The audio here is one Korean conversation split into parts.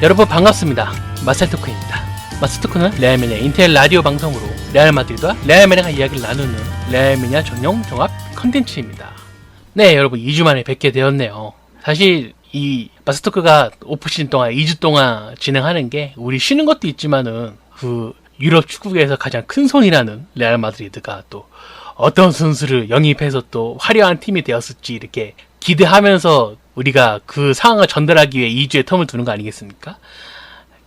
여러분 반갑습니다. 마셀토크입니다. 마셀토크는 레알매니아 인텔 라디오 방송으로 레알 마드리드와 레알 매니아 이야기를 나누는 레알 매니아 전용 종합 컨텐츠입니다. 네, 여러분 2주 만에 뵙게 되었네요. 사실 이 마셀토크가 오프시즌 동안 2주 동안 진행하는 게 우리 쉬는 것도 있지만은 그 유럽 축구계에서 가장 큰 손이라는 레알 마드리드가 또 어떤 선수를 영입해서 또 화려한 팀이 되었을지 이렇게 기대하면서 우리가 그 상황을 전달하기 위해 2주의 텀을 두는 거 아니겠습니까?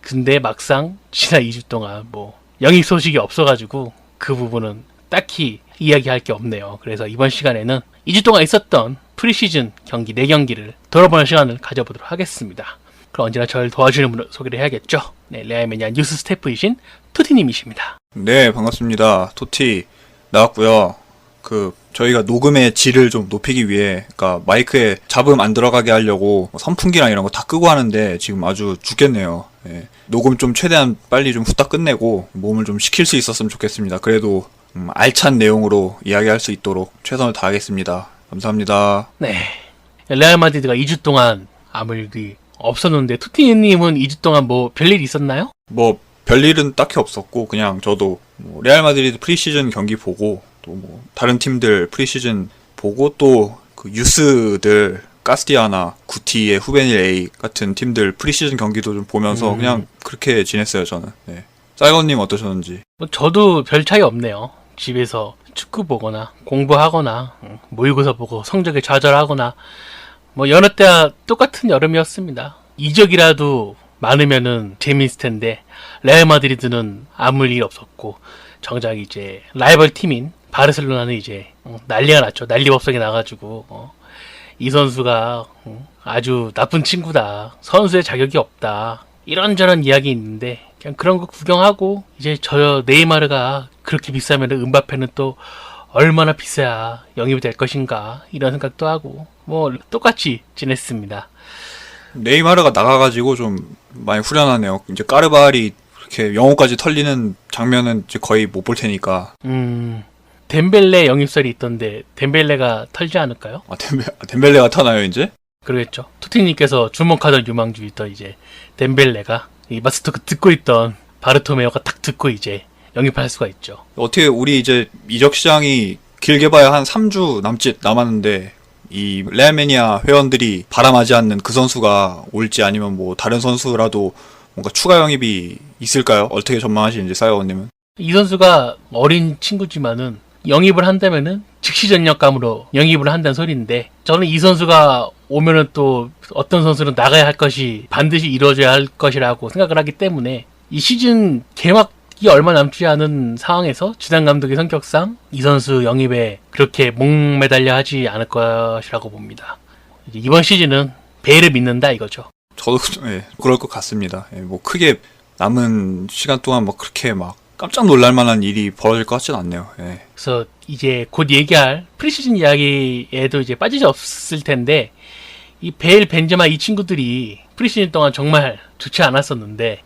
근데 막상 지난 2주 동안 뭐 영입 소식이 없어가지고 그 부분은 딱히 이야기할 게 없네요. 그래서 이번 시간에는 2주 동안 있었던 프리시즌 경기 4경기를 돌아보는 시간을 가져보도록 하겠습니다. 그럼 언제나 저를 도와주는 분을 소개를 해야겠죠. 네, 레알매니아 뉴스 스태프이신 토티님이십니다. 네, 반갑습니다. 토티 나왔고요. 저희가 녹음의 질을 좀 높이기 위해, 마이크에 잡음 안 들어가게 하려고 선풍기랑 이런 거 다 끄고 하는데 지금 아주 죽겠네요. 예. 녹음 좀 최대한 빨리 좀 후딱 끝내고 몸을 좀 식힐 수 있었으면 좋겠습니다. 그래도 알찬 내용으로 이야기할 수 있도록 최선을 다하겠습니다. 감사합니다. 네, 레알 마드리드가 2주 동안 아무 일이 없었는데 토티님은 2주 동안 뭐 별일 있었나요? 뭐 별일은 딱히 없었고 그냥 저도 레알 마드리드 프리시즌 경기 보고 또 다른 팀들 프리시즌 보고 또 그 유스들 가스티아나 구티의 후베닐 A 같은 팀들 프리시즌 경기도 좀 보면서 그냥 그렇게 지냈어요, 저는. 네. 사이건님 어떠셨는지? 저도 별 차이 없네요. 집에서 축구 보거나 공부하거나 모의고사 보고 성적에 좌절하거나 뭐 여느 때와 똑같은 여름이었습니다. 이적이라도 많으면은 재미있을 텐데 레알 마드리드는 아무 일 없었고 정작 이제 라이벌 팀인 바르셀로나는 이제 난리가 났죠. 난리법석이 나가지고 이 선수가 아주 나쁜 친구다. 선수의 자격이 없다. 이런저런 이야기 있는데 그냥 그런 거 구경하고 이제 저 네이마르가 그렇게 비싸면 은바페는 또 얼마나 비싸야 영입이 될 것인가 이런 생각도 하고 뭐 똑같이 지냈습니다. 네이마르가 나가가지고 좀 많이 후련하네요. 이제 까르발이 이렇게 영호까지 털리는 장면은 이제 거의 못 볼 테니까. 덴벨레 영입설이 있던데 덴벨레가 털지 않을까요? 덴벨레가 터나요 이제? 그러겠죠. 토티님께서 주목하던 유망주이던 이제 덴벨레가 이 마스터크 듣고 있던 바르토메오가 딱 듣고 이제 영입할 수가 있죠. 어떻게 우리 이제 이적 시장이 길게 봐야 한 3주 남짓 남았는데 이 레알매니아 회원들이 바람하지 않는 그 선수가 올지 아니면 뭐 다른 선수라도 뭔가 추가 영입이 있을까요? 어떻게 전망하시는지 사이원님은? 이 선수가 어린 친구지만은 영입을 한다면은 즉시 전력감으로 영입을 한다는 소리인데 저는 이 선수가 오면은 또 어떤 선수는 나가야 할 것이 반드시 이루어져야 할 것이라고 생각을 하기 때문에 이 시즌 개막이 얼마 남지 않은 상황에서 지단 감독의 성격상 이 선수 영입에 그렇게 목매달려 하지 않을 것이라고 봅니다. 이번 시즌은 베일을 믿는다 이거죠. 저도 그럴 것 같습니다. 뭐 크게 남은 시간 동안 뭐 그렇게 막 깜짝 놀랄 만한 일이 벌어질 것 같진 않네요. 예. 그래서 이제 곧 얘기할 프리시즌 이야기에도 이제 빠지지 없을 텐데 이 베일, 벤제마 이 친구들이 프리시즌 동안 정말 좋지 않았었는데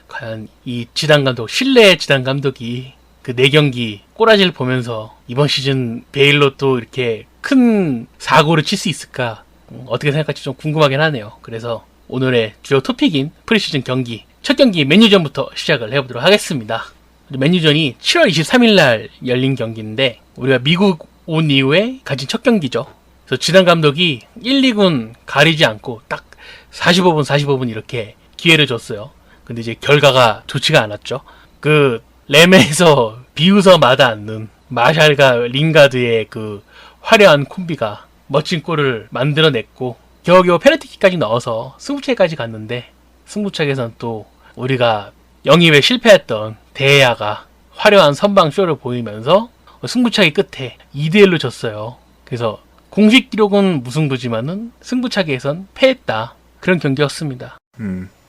과연 이 지단 감독, 실내 지단 감독이 그 4경기 꼬라지를 보면서 이번 시즌 베일로 또 이렇게 큰 사고를 칠 수 있을까 어떻게 생각할지 좀 궁금하긴 하네요. 그래서 오늘의 주요 토픽인 프리시즌 경기 첫 경기 맨유전부터 시작을 해보도록 하겠습니다. 맨유전이 7월 23일 날 열린 경기인데 우리가 미국 온 이후에 가진 첫 경기죠. 그래서 지단 감독이 1, 2군 가리지 않고 딱 45분 이렇게 기회를 줬어요. 근데 이제 결과가 좋지가 않았죠. 그 레메에서 비웃어마다 않는 마샬과 링가드의 그 화려한 콤비가 멋진 골을 만들어냈고 겨우겨우 페널티킥까지 넣어서 승부차기까지 갔는데 승부차기에서는 또 우리가 영입에 실패했던 데야가 화려한 선방 쇼를 보이면서 승부차기 끝에 2대1로 졌어요. 그래서 공식 기록은 무승부지만은 승부차기에선 패했다. 그런 경기였습니다.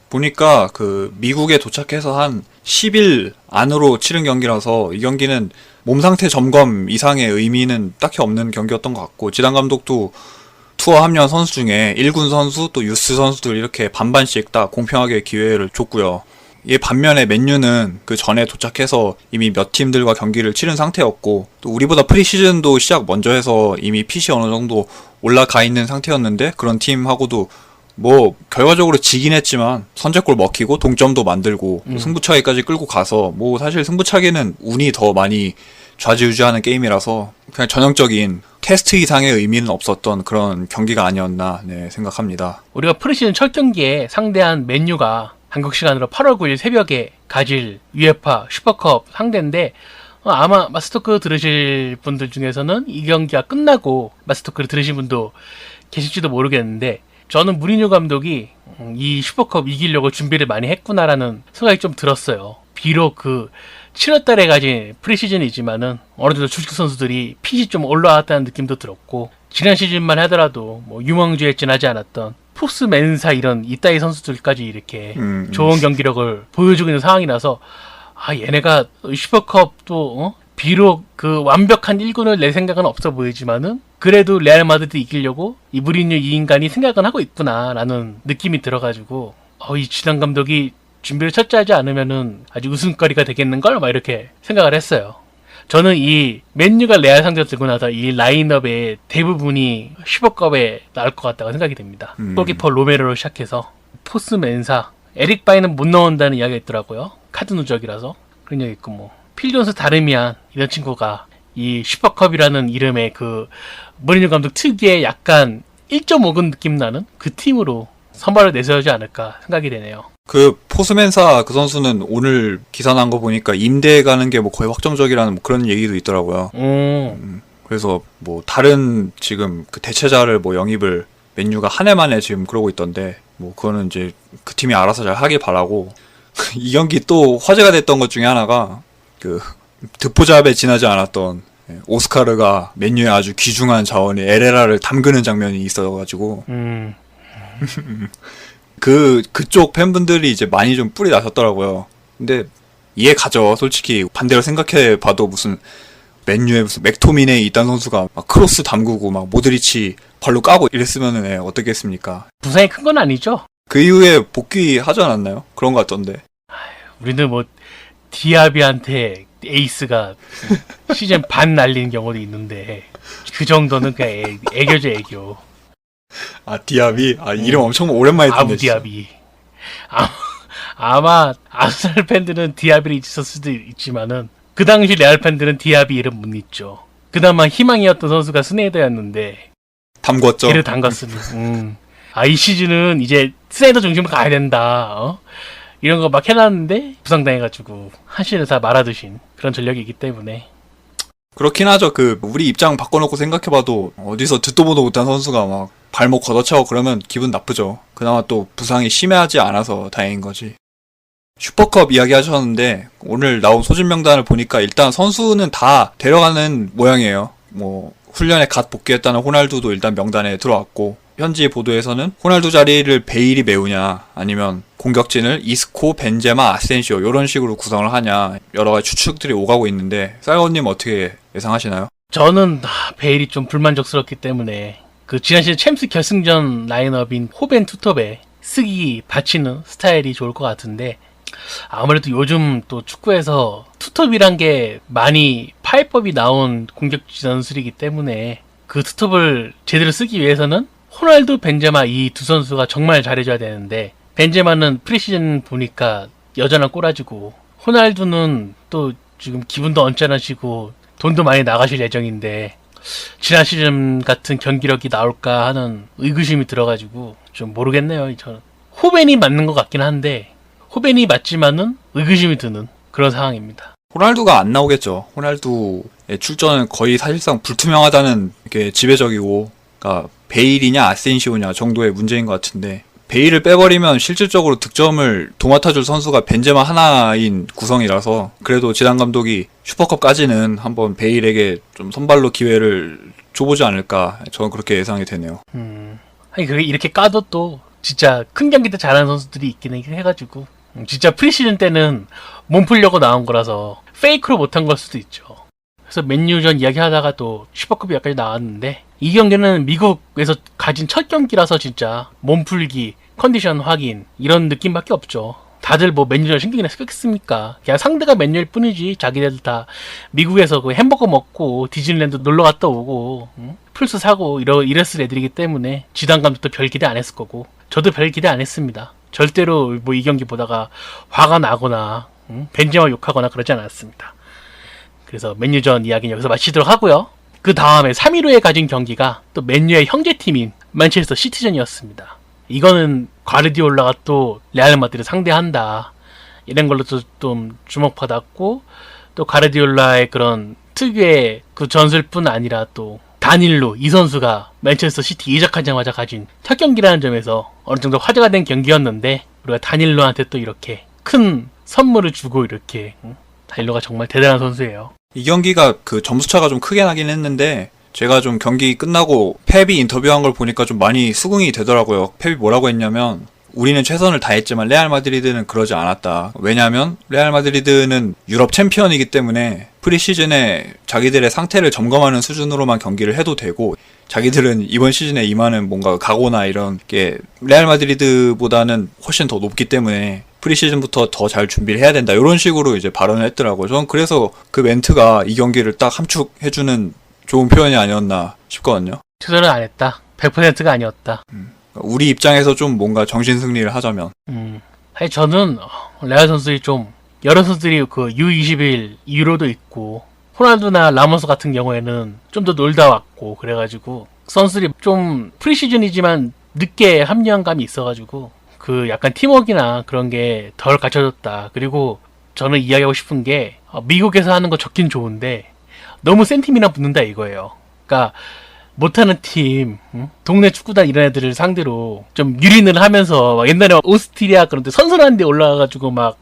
보니까 그 미국에 도착해서 한 10일 안으로 치른 경기라서 이 경기는 몸 상태 점검 이상의 의미는 딱히 없는 경기였던 것 같고 지단 감독도 투어 합류한 선수 중에 1군 선수 또 유스 선수들 이렇게 반반씩 딱 공평하게 기회를 줬고요. 이 반면에 맨유는 그 전에 도착해서 이미 몇 팀들과 경기를 치른 상태였고 또 우리보다 프리시즌도 시작 먼저 해서 이미 핏이 어느 정도 올라가 있는 상태였는데 그런 팀하고도 뭐 결과적으로 지긴 했지만 선제골 먹히고 동점도 만들고 승부차기까지 끌고 가서 뭐 사실 승부차기는 운이 더 많이 좌지우지하는 게임이라서 그냥 전형적인 테스트 이상의 의미는 없었던 그런 경기가 아니었나 생각합니다. 우리가 프리시즌 첫 경기에 상대한 맨유가 한국 시간으로 8월 9일 새벽에 가질 UEFA 슈퍼컵 상대인데 아마 마스터크 들으실 분들 중에서는 이 경기가 끝나고 마스터크를 들으신 분도 계실지도 모르겠는데 저는 무리뉴 감독이 이 슈퍼컵 이기려고 준비를 많이 했구나라는 생각이 좀 들었어요. 비록 그 7월달에 가진 프리시즌이지만은 어느 정도 주축 선수들이 핏이 좀 올라왔다는 느낌도 들었고 지난 시즌만 하더라도 뭐 유망주에 지나지 않았던 포스 멘사 이런 이따위 선수들까지 이렇게 좋은 경기력을 보여주고 있는 상황이라서 얘네가 슈퍼컵도 비록 그 완벽한 1군을 낼 생각은 없어 보이지만은 그래도 레알 마드리드 이기려고 이 무리뉴 이 인간이 생각은 하고 있구나라는 느낌이 들어가지고 이 지단 감독이 준비를 철저히 하지 않으면은 아주 웃음거리가 되겠는걸? 막 이렇게 생각을 했어요. 저는 이 맨유가 레알 상대로 들고 나서 이 라인업의 대부분이 슈퍼컵에 나올 것 같다고 생각이 됩니다. 골키퍼 로메로로 시작해서 포스 멘사, 에릭 바이는 못 넣는다는 이야기가 있더라고요. 카드 누적이라서. 그런 얘기 있고 뭐 필 존스 다르미안 이런 친구가 이 슈퍼컵이라는 이름의 그 무리뉴 감독 특유의 약간 1.5근 느낌 나는 그 팀으로 선발을 내세우지 않을까 생각이 되네요. 그 포스멘사 그 선수는 오늘 기사 난 거 보니까 임대에 가는 게 뭐 거의 확정적이라는 뭐 그런 얘기도 있더라고요. 그래서 뭐 다른 지금 그 대체자를 뭐 영입을 맨유가 한 해 만에 지금 그러고 있던데 뭐 그거는 이제 그 팀이 알아서 잘 하길 바라고 이 경기 또 화제가 됐던 것 중에 하나가 그 듣보잡에 지나지 않았던 오스카르가 맨유의 아주 귀중한 자원인 에레라를 담그는 장면이 있어가지고 그쪽 팬분들이 이제 많이 좀 뿔이 나셨더라고요. 근데 이해 가죠. 솔직히 반대로 생각해 봐도 무슨 맨유에 무슨 맥토미네이 있단 선수가 막 크로스 담그고 막 모드리치 발로 까고 이랬으면은 어떻겠습니까? 부상이 큰 건 아니죠? 그 이후에 복귀하지 않았나요? 그런 것 같던데. 우리는 뭐 디아비한테 에이스가 시즌 반 날리는 경우도 있는데 그 정도는 그냥 애교죠 애교. 디아비? 이름 엄청 오랜만에 듣네. 아부 디아비. 아마 아스날 팬들은 디아비를 잊었을 수도 있지만은 그 당시 레알 팬들은 디아비 이름 못 잊죠. 그나마 희망이었던 선수가 스네이더였는데 담궜죠. 걔를 담갔으니. 이 시즌은 이제 스네이더 중심으로 가야 된다. 이런 거 막 해놨는데 부상당해가지고 한 시즌을 다 말아두신 그런 전력이 있기 때문에. 그렇긴 하죠. 우리 입장 바꿔놓고 생각해봐도 어디서 듣도 보도 못한 선수가 막 발목 걷어차고 그러면 기분 나쁘죠. 그나마 또 부상이 심하지 않아서 다행인 거지. 슈퍼컵 이야기 하셨는데 오늘 나온 소집 명단을 보니까 일단 선수는 다 데려가는 모양이에요. 뭐 훈련에 갓 복귀했다는 호날두도 일단 명단에 들어왔고 현지 보도에서는 호날두 자리를 베일이 메우냐 아니면 공격진을 이스코, 벤제마, 아센시오 이런 식으로 구성을 하냐 여러 가지 추측들이 오가고 있는데 쌀건님 어떻게 예상하시나요? 저는 베일이 좀 불만족스럽기 때문에 그 지난 시즌 챔스 결승전 라인업인 호벤 투톱에 쓰기 받치는 스타일이 좋을 것 같은데 아무래도 요즘 또 축구에서 투톱이란 게 많이 파이법이 나온 공격진 선수이기 때문에 그 투톱을 제대로 쓰기 위해서는 호날두, 벤제마 이 두 선수가 정말 잘해줘야 되는데 벤제마는 프리시즌 보니까 여전한 꼬라지고 호날두는 또 지금 기분도 언짢으시고 돈도 많이 나가실 예정인데 지난 시즌 같은 경기력이 나올까 하는 의구심이 들어가지고 좀 모르겠네요. 저는 호벤이 맞는 것 같긴 한데 호벤이 맞지만은 의구심이 드는 그런 상황입니다. 호날두가 안 나오겠죠. 호날두의 출전은 거의 사실상 불투명하다는 게 지배적이고 그러니까 베일이냐 아센시오냐 정도의 문제인 것 같은데 베일을 빼버리면 실질적으로 득점을 도맡아줄 선수가 벤제마 하나인 구성이라서 그래도 지단 감독이 슈퍼컵까지는 한번 베일에게 좀 선발로 기회를 줘보지 않을까 저는 그렇게 예상이 되네요. 아니 그게 이렇게 까도 또 진짜 큰 경기 때 잘하는 선수들이 있긴 해가지고 진짜 프리시즌 때는 몸 풀려고 나온 거라서 페이크로 못한 걸 수도 있죠. 그래서 맨유전 이야기하다가 또 슈퍼컵이 여기까지 나왔는데 이 경기는 미국에서 가진 첫 경기라서 진짜 몸풀기, 컨디션 확인 이런 느낌밖에 없죠. 다들 뭐 맨유전 신경이나 쓰겠습니까? 그냥 상대가 맨유일 뿐이지 자기네들 다 미국에서 그 햄버거 먹고 디즈니랜드 놀러 갔다 오고 플스 사고 이랬을 애들이기 때문에 지단 감독도 별 기대 안 했을 거고 저도 별 기대 안 했습니다. 절대로 뭐 이 경기 보다가 화가 나거나 벤제마 욕하거나 그러지 않았습니다. 그래서 맨유전 이야기는 여기서 마치도록 하고요. 그 다음에 3위로에 가진 경기가 또 맨유의 형제팀인 맨체스터 시티전이었습니다. 이거는 과르디올라가 또 레알 마드리드를 상대한다, 이런 걸로 좀 주목받았고, 또 과르디올라의 그런 특유의 그 전술뿐 아니라 또 다닐로 이 선수가 맨체스터 시티 이적하자마자 가진 첫 경기라는 점에서 어느 정도 화제가 된 경기였는데, 우리가 다닐로한테 또 이렇게 큰 선물을 주고 이렇게, 다닐로가 정말 대단한 선수예요. 이 경기가 그 점수차가 좀 크게 나긴 했는데, 제가 좀 경기 끝나고 펩이 인터뷰한 걸 보니까 좀 많이 수긍이 되더라고요. 펩이 뭐라고 했냐면, 우리는 최선을 다했지만 레알 마드리드는 그러지 않았다. 왜냐하면 레알 마드리드는 유럽 챔피언이기 때문에 프리시즌에 자기들의 상태를 점검하는 수준으로만 경기를 해도 되고, 자기들은 이번 시즌에 임하는 뭔가 각오나 이런 게 레알 마드리드보다는 훨씬 더 높기 때문에 프리시즌부터 더 잘 준비를 해야 된다, 이런 식으로 이제 발언을 했더라고요. 저는 그래서 그 멘트가 이 경기를 딱 함축해주는 좋은 표현이 아니었나 싶거든요. 최선을 안 했다. 100%가 아니었다. 우리 입장에서 좀 뭔가 정신승리를 하자면. 사실 저는 레알 선수들이 좀, 여러 선수들이 그 U21 유로도 있고, 호날두나 라모스 같은 경우에는 좀 더 놀다 왔고, 그래가지고 선수들이 좀 프리시즌이지만 늦게 합류한 감이 있어가지고 그 약간 팀워크나 그런 게 덜 갖춰졌다. 그리고 저는 이야기하고 싶은 게, 미국에서 하는 거 좋긴 좋은데 너무 센 팀이나 붙는다 이거예요. 그러니까 못하는 팀, 동네 축구단 이런 애들을 상대로 좀 유린을 하면서, 막 옛날에 오스트리아 그런 데 선선한 데 올라가가지고 막,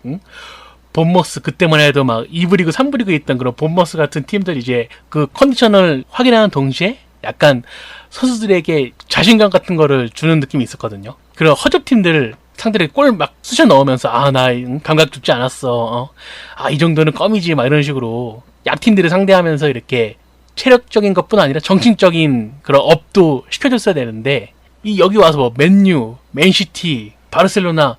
본머스, 그때만 해도 막 2부 리그, 3부 리그에 있던 그런 본머스 같은 팀들 이제 그 컨디션을 확인하는 동시에 약간 선수들에게 자신감 같은 거를 주는 느낌이 있었거든요. 그런 허접팀들을 상대를 골 막 쑤셔 넣으면서, 나 감각 좋지 않았어. 이 정도는 껌이지, 막 이런 식으로 약팀들을 상대하면서 이렇게 체력적인 것뿐 아니라 정신적인 그런 업도 시켜줬어야 되는데, 여기 와서 뭐 맨유, 맨시티, 바르셀로나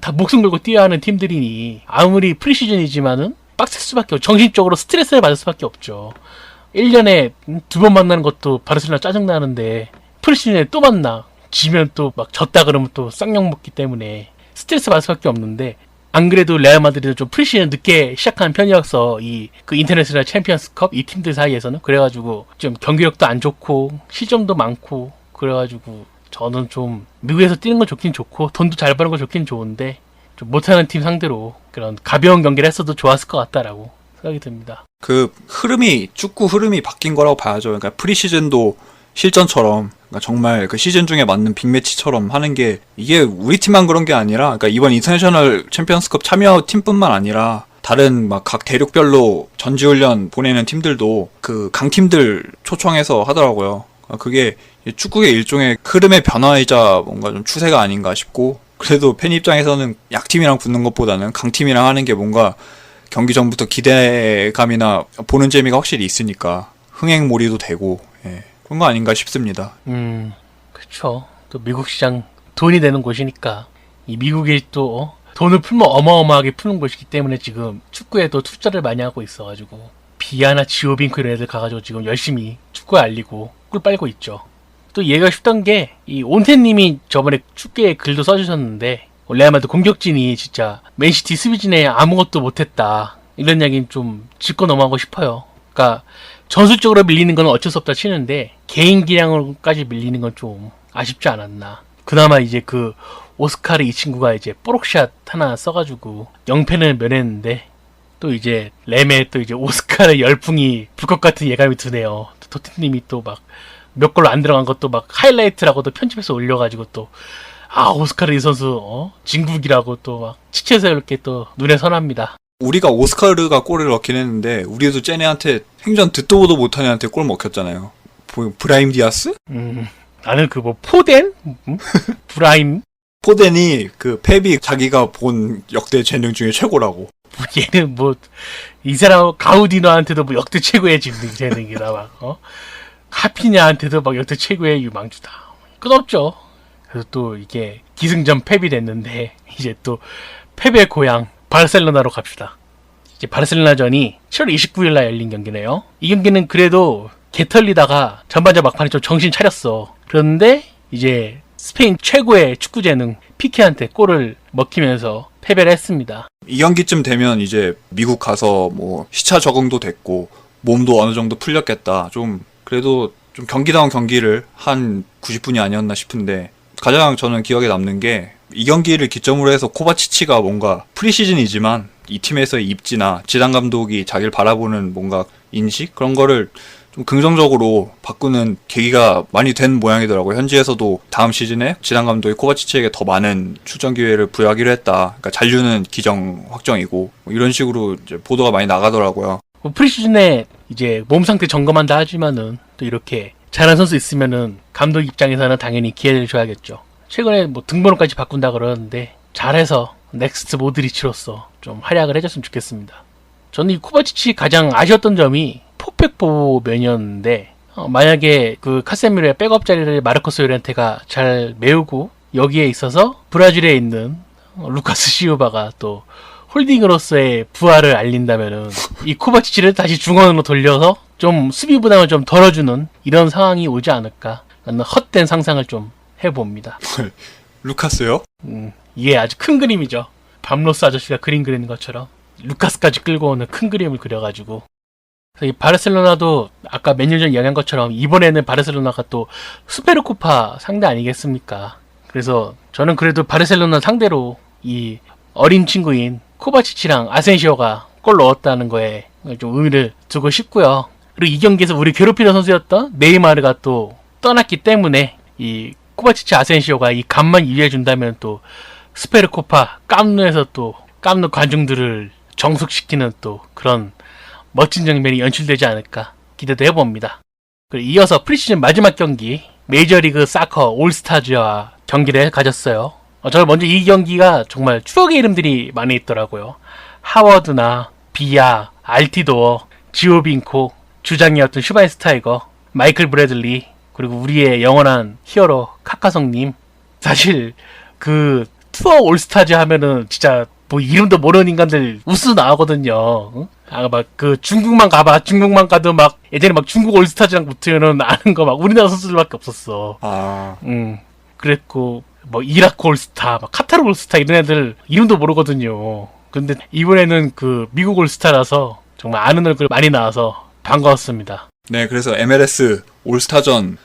다 목숨 걸고 뛰어야 하는 팀들이니 아무리 프리시즌이지만은 빡셀 수밖에 없죠. 정신적으로 스트레스를 받을 수밖에 없죠. 1년에 2번 만나는 것도 바르셀로나 짜증나는데 프리시즌에 또 만나. 지면 또 막 졌다 그러면 또 쌍욕 먹기 때문에 스트레스 받을 수밖에 없는데, 안 그래도 레알 마드리드 좀 프리시즌 늦게 시작하는 편이어서 그 인터내셔널 챔피언스컵 이 팀들 사이에서는, 그래가지고 좀 경기력도 안 좋고 실점도 많고, 그래가지고 저는 좀 미국에서 뛰는 건 좋긴 좋고 돈도 잘 버는 건 좋긴 좋은데, 좀 못하는 팀 상대로 그런 가벼운 경기를 했어도 좋았을 것 같다라고 생각이 듭니다. 그 축구 흐름이 바뀐 거라고 봐야죠. 그러니까 프리시즌도 실전처럼, 그러니까 정말 그 시즌 중에 맞는 빅매치처럼 하는 게, 이게 우리 팀만 그런 게 아니라, 그러니까 이번 인터내셔널 챔피언스컵 참여 팀뿐만 아니라 다른 막 각 대륙별로 전지훈련 보내는 팀들도 그 강팀들 초청해서 하더라고요. 그게 축구의 일종의 흐름의 변화이자 뭔가 좀 추세가 아닌가 싶고, 그래도 팬 입장에서는 약팀이랑 붙는 것보다는 강팀이랑 하는 게 뭔가 경기 전부터 기대감이나 보는 재미가 확실히 있으니까 흥행몰이도 되고, 그런 거 아닌가 싶습니다. 그쵸. 또 미국 시장 돈이 되는 곳이니까, 이 미국이 또 돈을 풀면 어마어마하게 푸는 곳이기 때문에 지금 축구에 또 투자를 많이 하고 있어가지고, 비아나 지오빈크 이런 애들 가가지고 지금 열심히 축구에 알리고 꿀 빨고 있죠. 또 얘기가 싶던 게, 이 온태님이 저번에 축구에 글도 써주셨는데, 레알마드 공격진이 진짜 맨시티 수비진에 아무것도 못했다, 이런 이야기는 좀 짚고 넘어가고 싶어요. 그러니까 전술적으로 밀리는 건 어쩔 수 없다 치는데 개인 기량으로까지 밀리는 건 좀 아쉽지 않았나. 그나마 이제 그 오스카르 이 친구가 이제 뽀록샷 하나 써가지고 0패는 면했는데, 또 이제 램의 또 이제 오스카르 열풍이 불 것 같은 예감이 드네요. 토트님이 또 막 몇 골로 안 들어간 것도 막 하이라이트라고도 편집해서 올려가지고 또, 오스카르 이 선수 진국이라고 또 막 치체서 이렇게 또 눈에 선합니다. 우리가 오스카르가 골을 넣긴 했는데, 우리도 쟤네한테 생전 듣도 보도 못한 애한테 골 먹혔잖아요. 브라임 디아스? 나는 그 뭐 포덴? 브라임? 포덴이 그 펩이 자기가 본 역대 재능 중에 최고라고. 얘는 뭐 이 사람 가우디노한테도 뭐 역대 최고의 재능이다 막, 하피냐한테도 막 역대 최고의 유망주다. 끝없죠. 그래서 또 이게 기승전 펩이 됐는데, 이제 또 펩의 고향 바르셀로나로 갑시다. 이제 바르셀로나전이 7월 29일날 열린 경기네요. 이 경기는 그래도 개털리다가 전반전 막판에 좀 정신 차렸어. 그런데 이제 스페인 최고의 축구 재능 피케한테 골을 먹히면서 패배를 했습니다. 이 경기쯤 되면 이제 미국 가서 뭐 시차 적응도 됐고 몸도 어느 정도 풀렸겠다. 좀 그래도 좀 경기다운 경기를 한 90분이 아니었나 싶은데 가장 저는 기억에 남는 게 이 경기를 기점으로 해서 코바치치가 뭔가 프리시즌이지만 이 팀에서의 입지나 지단 감독이 자기를 바라보는 뭔가 인식 그런 거를 좀 긍정적으로 바꾸는 계기가 많이 된 모양이더라고요. 현지에서도 다음 시즌에 지단 감독이 코바치치에게 더 많은 출전 기회를 부여하기로 했다. 그러니까 잔류는 기정 확정이고 뭐 이런 식으로 이제 보도가 많이 나가더라고요. 프리시즌에 이제 몸 상태 점검한다 하지만은 또 이렇게 잘하는 선수 있으면은 감독 입장에서는 당연히 기회를 줘야겠죠. 최근에 뭐 등번호까지 바꾼다 그러는데 잘해서 넥스트 모드리치로서 좀 활약을 해줬으면 좋겠습니다. 저는 이 코바치치 가장 아쉬웠던 점이 포백보 면이었는데 만약에 그 카세미로의 백업 자리를 마르코스 요렌테가 잘 메우고 여기에 있어서 브라질에 있는 루카스 시우바가 또 홀딩으로서의 부활을 알린다면은 이 코바치치를 다시 중원으로 돌려서 좀 수비 부담을 좀 덜어주는 이런 상황이 오지 않을까 라는 헛된 상상을 좀 해봅니다. 루카스요? 이게 아주 큰 그림이죠. 밤로스 아저씨가 그림 그리는 것처럼 루카스까지 끌고 오는 큰 그림을 그려가지고 그래서 이 바르셀로나도 아까 몇 년 전 이야기한 것처럼 이번에는 바르셀로나가 또 수페르코파 상대 아니겠습니까? 그래서 저는 그래도 바르셀로나 상대로 이 어린 친구인 코바치치랑 아센시오가 골 넣었다는 거에 좀 의미를 두고 싶고요. 그리고 이 경기에서 우리 괴롭히던 선수였던 네이마르가 또 떠났기 때문에 이 코바치치 아센시오가 이 간만 이해해준다면 또 스페르코파 깜누에서 또 깜누 관중들을 정숙시키는 또 그런 멋진 장면이 연출되지 않을까 기대도 해봅니다. 그리고 이어서 프리시즌 마지막 경기 메이저리그 사커 올스타즈와 경기를 가졌어요. 저는 먼저 이 경기가 정말 추억의 이름들이 많이 있더라고요. 하워드나 비아, 알티도어, 지오빈코, 주장이었던 슈바인스타이거, 마이클 브래들리, 그리고 우리의 영원한 히어로 카카성님. 사실 그 투어 올스타즈 하면은 진짜 뭐 이름도 모르는 인간들 우수 나오거든요. 응? 막 그 중국만 가봐. 중국만 가도 막 예전에 막 중국 올스타즈랑 붙으면은 아는 거 막 우리나라 선수들밖에 없었어. 그랬고 뭐 이라크 올스타, 막 카타르 올스타 이런 애들 이름도 모르거든요. 근데 이번에는 그 미국 올스타라서 정말 아는 얼굴 많이 나와서 반가웠습니다. 네, 그래서 MLS 올스타전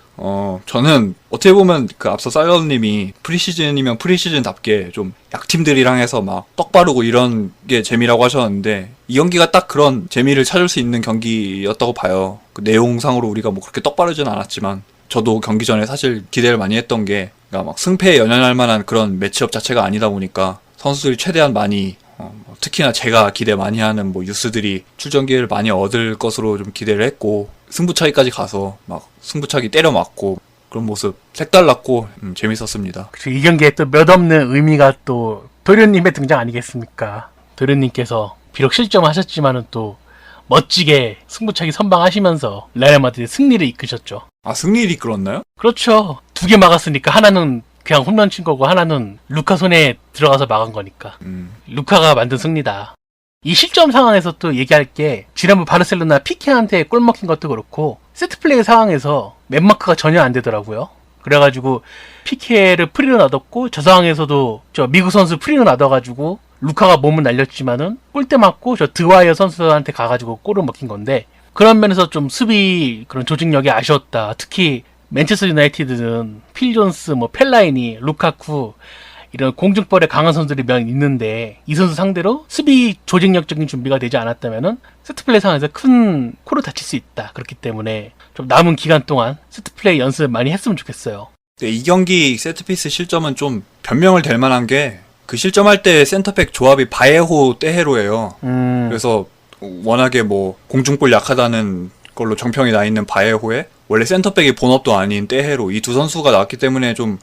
저는 어떻게 보면 그 앞서 사이언님이 프리시즌이면 프리시즌답게 좀 약팀들이랑 해서 막 떡 바르고 이런 게 재미라고 하셨는데 이 경기가 딱 그런 재미를 찾을 수 있는 경기였다고 봐요. 그 내용상으로 우리가 뭐 그렇게 떡 바르진 않았지만 저도 경기 전에 사실 기대를 많이 했던 게 그러니까 막 승패에 연연할 만한 그런 매치업 자체가 아니다 보니까 선수들이 최대한 많이 특히나 제가 기대 많이 하는 뭐 유스들이 출전 기회를 많이 얻을 것으로 좀 기대를 했고 승부차기까지 가서 막 승부차기 때려 맞고 그런 모습 색달랐고 재밌었습니다. 이 경기에 또 몇 없는 의미가 또 도련님의 등장 아니겠습니까? 도련님께서 비록 실점하셨지만은 또 멋지게 승부차기 선방하시면서 레알 마드리드 승리를 이끄셨죠. 아, 승리를 이끌었나요? 그렇죠. 2개 막았으니까 하나는 그냥 홈런 친 거고 하나는 루카 손에 들어가서 막은 거니까. 루카가 만든 승리다. 이 실점 상황에서 또 얘기할 게 지난번 바르셀로나 피케한테 골 먹힌 것도 그렇고 세트플레이 상황에서 맨마크가 전혀 안 되더라고요. 그래가지고 피케를 프리로 놔뒀고 저 상황에서도 저 미국 선수 프리로 놔둬가지고 루카가 몸을 날렸지만은 골대 맞고 저 드와이어 선수한테 가가지고 골을 먹힌 건데 그런 면에서 좀 수비 그런 조직력이 아쉬웠다. 특히 맨체스터 유나이티드는 필 존스, 뭐 펠라이니, 루카쿠 이런 공중볼에 강한 선수들이 몇 있는데 이 선수 상대로 수비 조직력적인 준비가 되지 않았다면은 세트플레이 상황에서 큰 코를 다칠 수 있다. 그렇기 때문에 좀 남은 기간 동안 세트플레이 연습 많이 했으면 좋겠어요. 네, 이 경기 세트피스 실점은 좀 변명을 될 만한 게 그 실점할 때 센터백 조합이 바에호 떼헤로예요. 그래서 워낙에 뭐 공중볼 약하다는 걸로 정평이 나 있는 바에호에 원래 센터백이 본업도 아닌 떼헤로 이 두 선수가 나왔기 때문에 좀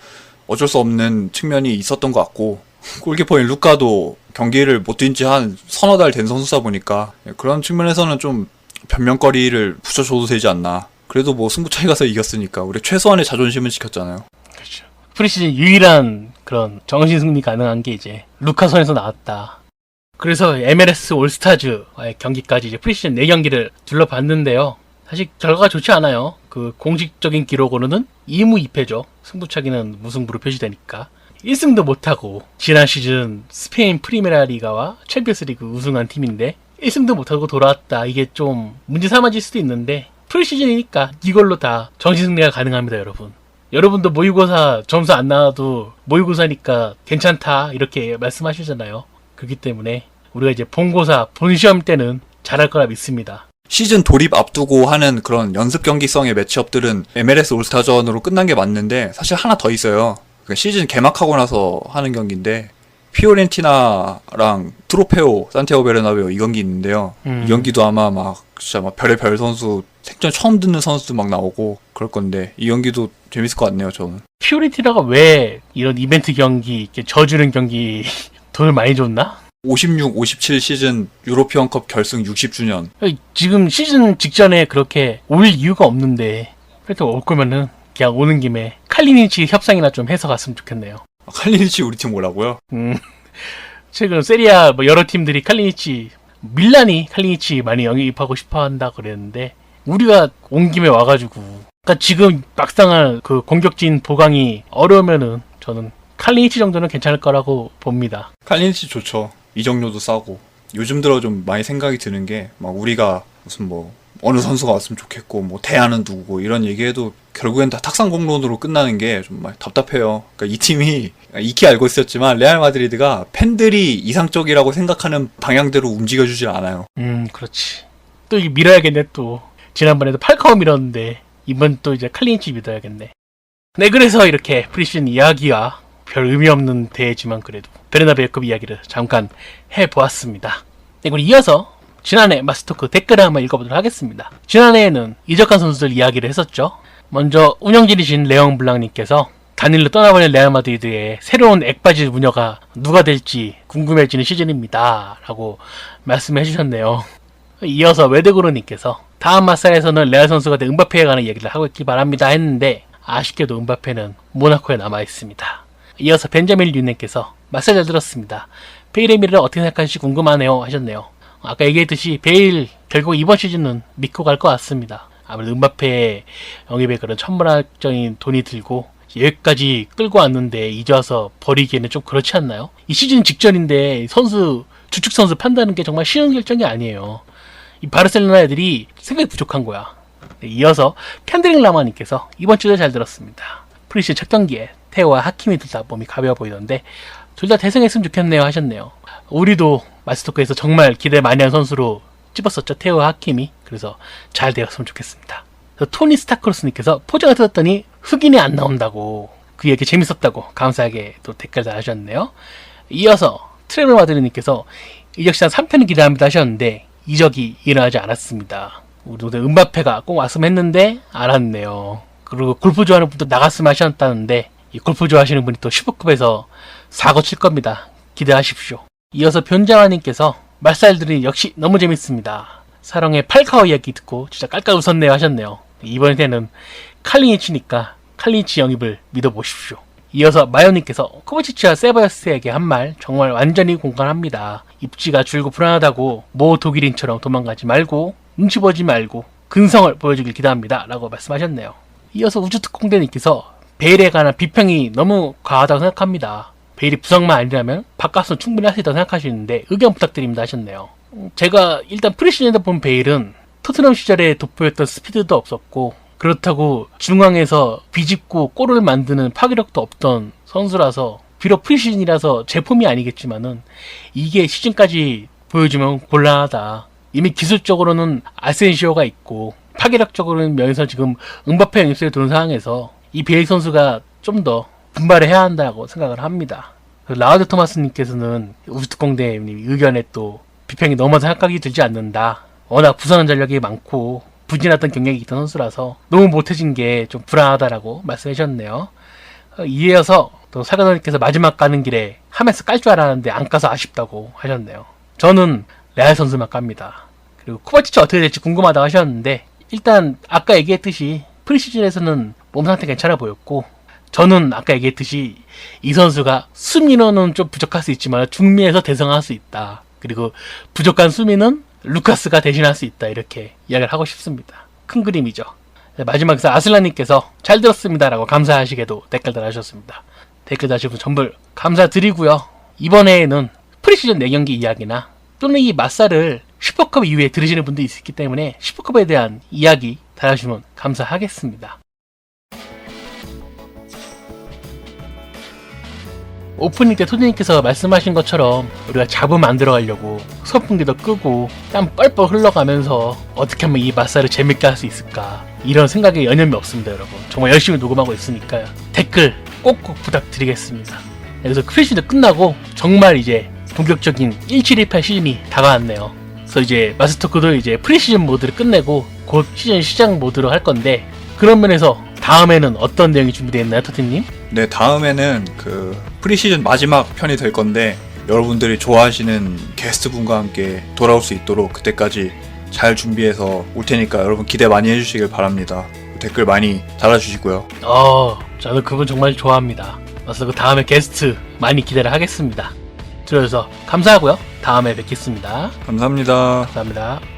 어쩔 수 없는 측면이 있었던 것 같고 골키퍼인 루카도 경기를 못 뛴 지 한 서너 달 된 선수다 보니까 그런 측면에서는 좀 변명거리를 붙여줘도 되지 않나. 그래도 뭐 승부차기 가서 이겼으니까 우리 최소한의 자존심은 지켰잖아요. 그렇죠. 프리시즌 유일한 그런 정신 승리 가능한 게 이제 루카 선에서 나왔다. 그래서 MLS 올스타즈와의 경기까지 이제 프리시즌 4경기를 둘러봤는데요. 사실 결과가 좋지 않아요. 그 공식적인 기록으로는 2무 2패죠. 승부차기는 무승부로 표시되니까. 1승도 못하고 지난 시즌 스페인 프리메라 리가와 챔피언스 리그 우승한 팀인데 1승도 못하고 돌아왔다. 이게 좀 문제 삼아질 수도 있는데 프리시즌이니까 이걸로 다 정시승리가 가능합니다, 여러분. 여러분도 모의고사 점수 안 나와도 모의고사니까 괜찮다 이렇게 말씀하시잖아요. 그렇기 때문에 우리가 이제 본고사, 본시험 때는 잘할 거라 믿습니다. 시즌 돌입 앞두고 하는 그런 연습 경기성의 매치업들은 MLS 올스타전으로 끝난 게 맞는데 사실 하나 더 있어요. 그러니까 시즌 개막하고 나서 하는 경기인데 피오렌티나랑 트로페오 산티아고 베르나베우 이 경기 있는데요. 이 경기도 아마 막 진짜 막 별의별 선수 생전 처음 듣는 선수도 막 나오고 그럴 건데 이 경기도 재밌을 것 같네요. 저는. 피오렌티나가 왜 이런 이벤트 경기, 이렇게 져주는 경기 돈을 많이 줬나? 56, 57 시즌 유로피언컵 결승 60주년. 지금 시즌 직전에 그렇게 올 이유가 없는데 그래도 올 거면은 그냥 오는 김에 칼리니치 협상이나 좀 해서 갔으면 좋겠네요. 칼리니치 우리 팀 오라고요? 최근 세리아 뭐 여러 팀들이 칼리니치, 밀란이 칼리니치 많이 영입하고 싶어 한다 그랬는데 우리가 온 김에 와가지고 그러니까 지금 막상한 그 공격진 보강이 어려우면은 저는 칼리니치 정도는 괜찮을 거라고 봅니다. 칼리니치 좋죠. 이적료도 싸고. 요즘 들어 좀 많이 생각이 드는 게 막 우리가 무슨 뭐 어느 선수가 왔으면 좋겠고 뭐 대안은 누구고 이런 얘기해도 결국엔 다 탁상 공론으로 끝나는 게 좀 많이 답답해요. 그러니까 이 팀이 익히 알고 있었지만 레알 마드리드가 팬들이 이상적이라고 생각하는 방향대로 움직여주질 않아요. 그렇지. 또 이게 밀어야겠네 또. 지난번에도 팔카오 밀었는데 이번 또 이제 칼리니치 믿어야겠네. 네, 그래서 이렇게 프리시즌 이야기와 별 의미 없는 대회지만 그래도 베르나베우컵 이야기를 잠깐 해보았습니다. 네, 그리고 이어서 지난해 마스터크 댓글을 한번 읽어보도록 하겠습니다. 지난해에는 이적한 선수들 이야기를 했었죠. 먼저 운영진이신 레옹 블랑님께서 단일로 떠나버린 레알 마드리드의 새로운 액바지 무녀가 누가 될지 궁금해지는 시즌입니다 라고 말씀해 주셨네요. 이어서 웨드그로님께서 다음 마사에서는 레알 선수가 된 은바페에 관한 얘기를 하고 있기 바랍니다 했는데 아쉽게도 은바페는 모나코에 남아있습니다. 이어서 벤자민 류님께서 마사 잘 들었습니다. 베일의 미래를 어떻게 생각하실지 궁금하네요 하셨네요. 아까 얘기했듯이 베일 결국 이번 시즌은 믿고 갈 것 같습니다. 아무래도 은바페 영입에 그런 천문학적인 돈이 들고 여기까지 끌고 왔는데 이제 와서 버리기에는 좀 그렇지 않나요? 이 시즌 직전인데 선수 주축 선수 판다는 게 정말 쉬운 결정이 아니에요. 이 바르셀로나 애들이 생각이 부족한 거야. 네, 이어서 캔드릭 라마님께서 이번 주도 잘 들었습니다. 프리시즌 첫 경기에 테오와 하킴이 둘 다 몸이 가벼워 보이던데 둘 다 대승했으면 좋겠네요 하셨네요. 우리도 마스터크에서 정말 기대 많이 한 선수로 찝었었죠. 테오와 하킴이. 그래서 잘 되었으면 좋겠습니다. 토니 스타크로스님께서 포즈가 뜯었더니 흑인이 안 나온다고 그 얘기 재밌었다고 감사하게 또 댓글 달아주셨네요. 이어서 트레블 마드리님께서 이적 시장 3편을 기대합니다 하셨는데 이적이 일어나지 않았습니다. 우리도 은바페가 꼭 왔으면 했는데 알았네요. 그리고 골프 좋아하는 분도 나갔으면 하셨다는데 이 골프 좋아하시는 분이 또 슈퍼컵에서 사고 칠 겁니다. 기대하십시오. 이어서 변자화님께서 말살들이 역시 너무 재밌습니다. 사랑의 팔카오 이야기 듣고 진짜 깔깔 웃었네요 하셨네요. 이번에는 칼리니치니까 칼리니치 영입을 믿어보십시오. 이어서 마요님께서 코바치치와 세바요스에게 한 말 정말 완전히 공감합니다. 입지가 줄고 불안하다고 모 독일인처럼 도망가지 말고 눈치 보지 말고 근성을 보여주길 기대합니다 라고 말씀하셨네요. 이어서 우주특공대님께서 베일에 관한 비평이 너무 과하다고 생각합니다. 베일이 부상만 아니라면 밥값은 충분히 할 수 있다고 생각하시는데 의견 부탁드립니다 하셨네요. 제가 일단 프리시즌에서 본 베일은 토트넘 시절에 돋보였던 스피드도 없었고 그렇다고 중앙에서 비집고 골을 만드는 파괴력도 없던 선수라서 비록 프리시즌이라서 제 폼이 아니겠지만은 이게 시즌까지 보여주면 곤란하다. 이미 기술적으로는 아센시오가 있고 파괴력적으로는 면에서 지금 은바페 영입설이 도는 상황에서 이 베일 선수가 좀 더 분발을 해야 한다고 생각을 합니다. 라우드 토마스님께서는 우주특공대님 의견에 또 비평이 너무 생각하기 들지 않는다. 워낙 부상 전력이 많고 부진했던 경력이 있던 선수라서 너무 못해진 게 좀 불안하다라고 말씀해 주셨네요. 이어서 또 사가노님께서 마지막 가는 길에 하메스 깔 줄 알았는데 안 까서 아쉽다고 하셨네요. 저는 레알 선수만 깝니다. 그리고 코바치치 어떻게 될지 궁금하다고 하셨는데 일단 아까 얘기했듯이 프리시즌에서는 몸 상태 괜찮아 보였고 저는 아까 얘기했듯이 이 선수가 수민호는 좀 부족할 수 있지만 중미에서 대성할 수 있다. 그리고 부족한 수민은 루카스가 대신할 수 있다. 이렇게 이야기를 하고 싶습니다. 큰 그림이죠. 네, 마지막에서 아슬란님께서 잘 들었습니다라고 감사하시게도 댓글 달아주셨습니다. 댓글 다신 분 전부 감사드리고요. 이번에는 프리시즌 4경기 이야기나 또는 이 맞사를 슈퍼컵 이후에 들으시는 분도 있기 때문에 슈퍼컵에 대한 이야기 달아주시면 감사하겠습니다. 오프닝 때 토니님께서 말씀하신 것처럼 우리가 잡음 안 들어가려고 선풍기도 끄고 땀 뻘뻘 흘러가면서 어떻게 하면 이 맞사를 재밌게 할 수 있을까 이런 생각에 여념이 없습니다. 여러분 정말 열심히 녹음하고 있으니까요. 댓글 꼭꼭 부탁드리겠습니다. 그래서 프리시즌 끝나고 정말 이제 본격적인 1718 시즌이 다가왔네요. 그래서 이제 마스터크도 이제 프리시즌 모드를 끝내고 곧 시즌 시작 모드로 할 건데 그런 면에서 다음에는 어떤 내용이 준비되어 있나요, 토티님? 네, 다음에는 그 프리시즌 마지막 편이 될 건데 여러분들이 좋아하시는 게스트분과 함께 돌아올 수 있도록 그때까지 잘 준비해서 올 테니까 여러분 기대 많이 해주시길 바랍니다. 댓글 많이 달아주시고요. 저는 그분 정말 좋아합니다. 그래서 그 다음에 게스트 많이 기대를 하겠습니다. 들어주셔서 감사하고요. 다음에 뵙겠습니다. 감사합니다. 감사합니다.